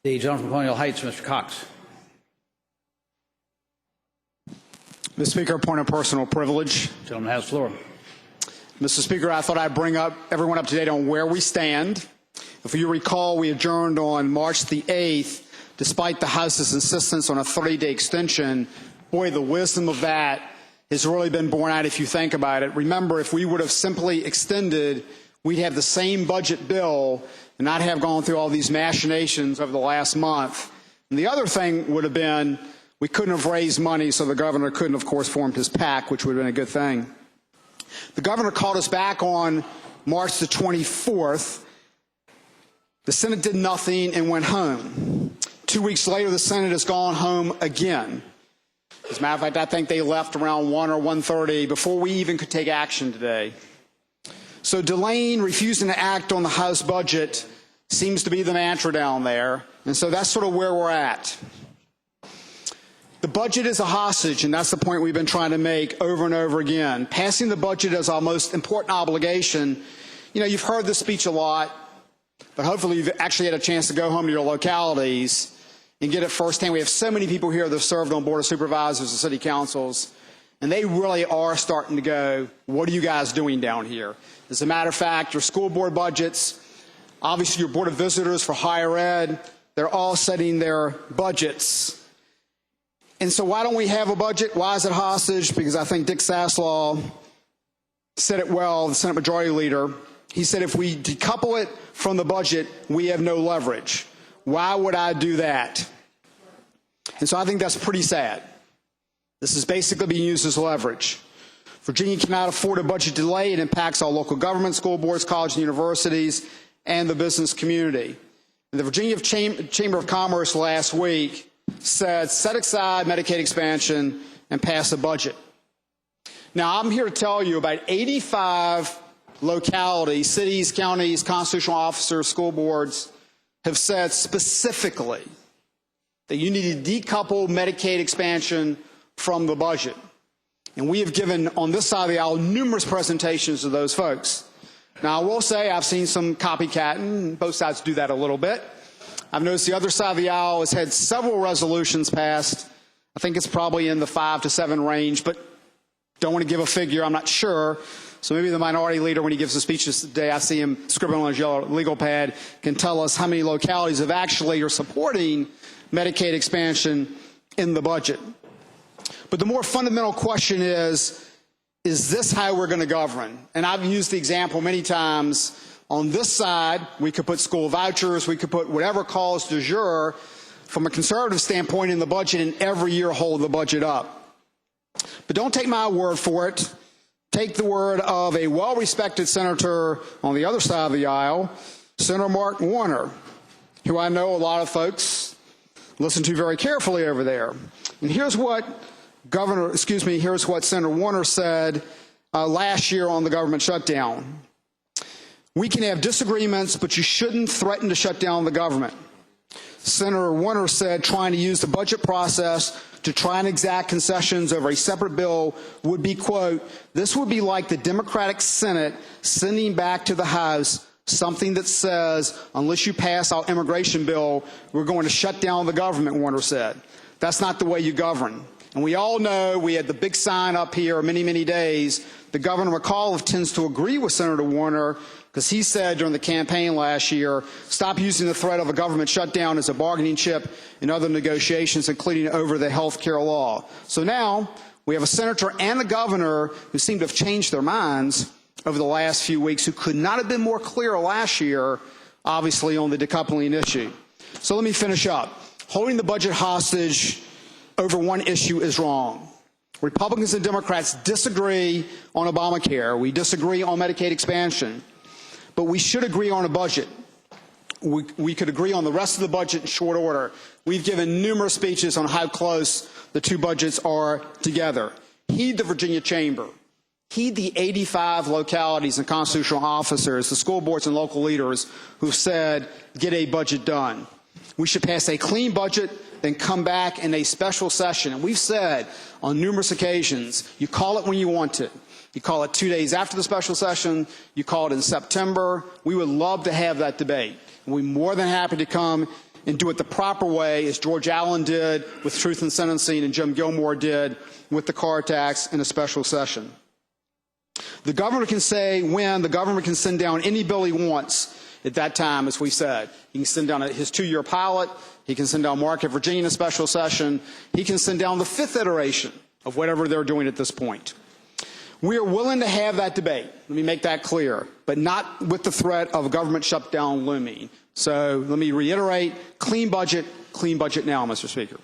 The gentleman from Colonial Heights, Mr. Cox. Mr. Speaker, point of personal privilege. The gentleman has the floor. Mr. Speaker, I thought I'd bring everyone up to date on where we stand. If you recall, we adjourned on March the 8th, despite the House's insistence on a 30-day extension. Boy, the wisdom of that has really been borne out if you think about it. Remember, if we would have simply extended, we'd have the same budget bill and not have gone through all these machinations over the last month. And the other thing would have been we couldn't have raised money, so the governor couldn't, of course, form his PAC, which would have been a good thing. The governor called us back on March the 24th. The Senate did nothing and went home. 2 weeks later, the Senate has gone home again. As a matter of fact, I think they left around 1 or 1:30 before we even could take action today. So delaying, refusing to act on the House budget seems to be the mantra down there, and so that's sort of where we're at. The budget is a hostage, and that's the point we've been trying to make over and over again. Passing the budget is our most important obligation. You know, you've heard this speech a lot, but hopefully you've actually had a chance to go home to your localities and get it firsthand. We have so many people here that have served on Board of Supervisors and City Councils, and they really are starting to go, what are you guys doing down here? As a matter of fact, your school board budgets, obviously your Board of Visitors for higher ed, they're all setting their budgets. And so why don't we have a budget? Why is it hostage? Because I think Dick Saslaw said it well, the Senate Majority Leader. He said if we decouple it from the budget, we have no leverage. Why would I do that? And so I think that's pretty sad. This is basically being used as leverage. Virginia cannot afford a budget delay. It impacts all local government, school boards, colleges, and universities, and the business community. And the Virginia Chamber of Commerce last week said set aside Medicaid expansion and pass a budget. Now, I'm here to tell you about 85 localities, cities, counties, constitutional officers, school boards have said specifically that you need to decouple Medicaid expansion from the budget. And we have given, on this side of the aisle, numerous presentations to those folks. Now, I will say I've seen some copycatting. Both sides do that a little bit. I've noticed the other side of the aisle has had several resolutions passed. I think it's probably in the 5 to 7 range, but don't want to give a figure. I'm not sure. So maybe the minority leader, when he gives a speech this day, I see him scribbling on his yellow legal pad, can tell us how many localities have actually are supporting Medicaid expansion in the budget. But the more fundamental question is this how we're going to govern? And I've used the example many times. On this side, we could put school vouchers, we could put whatever cause du jour from a conservative standpoint in the budget and every year hold the budget up. But don't take my word for it. Take the word of a well-respected senator on the other side of the aisle, Senator Mark Warner, who I know a lot of folks listen to very carefully over there. And here's what here's what Senator Warner said last year on the government shutdown. We can have disagreements, but you shouldn't threaten to shut down the government. Senator Warner said trying to use the budget process to try and exact concessions over a separate bill would be, quote, this would be like the Democratic Senate sending back to the House something that says, unless you pass our immigration bill, we're going to shut down the government, Warner said. That's not the way you govern. And we all know, we had the big sign up here many, many days. The Governor McAuliffe tends to agree with Senator Warner because he said during the campaign last year, stop using the threat of a government shutdown as a bargaining chip in other negotiations, including over the health care law. So now we have a senator and a governor who seem to have changed their minds over the last few weeks, who could not have been more clear last year, obviously, on the decoupling issue. So let me finish up. Holding the budget hostage over one issue is wrong. Republicans and Democrats disagree on Obamacare. We disagree on Medicaid expansion. But we should agree on a budget. We could agree on the rest of the budget in short order. We've given numerous speeches on how close the two budgets are together. Heed the Virginia Chamber. Heed the 85 localities and constitutional officers, the school boards and local leaders who've said, get a budget done. We should pass a clean budget, then come back in a special session. And we've said on numerous occasions, you call it when you want it. You call it 2 days after the special session. You call it in September. We would love to have that debate. And we're more than happy to come and do it the proper way, as George Allen did with Truth in Sentencing and Jim Gilmore did with the car tax in a special session. The governor can say when, the governor can send down any bill he wants at that time, as we said. He can send down his 2-year pilot. He can send down Mark at Virginia in a special session. He can send down the 5th iteration of whatever they're doing at this point. We are willing to have that debate. Let me make that clear, but not with the threat of a government shutdown looming. So let me reiterate, clean budget now, Mr. Speaker.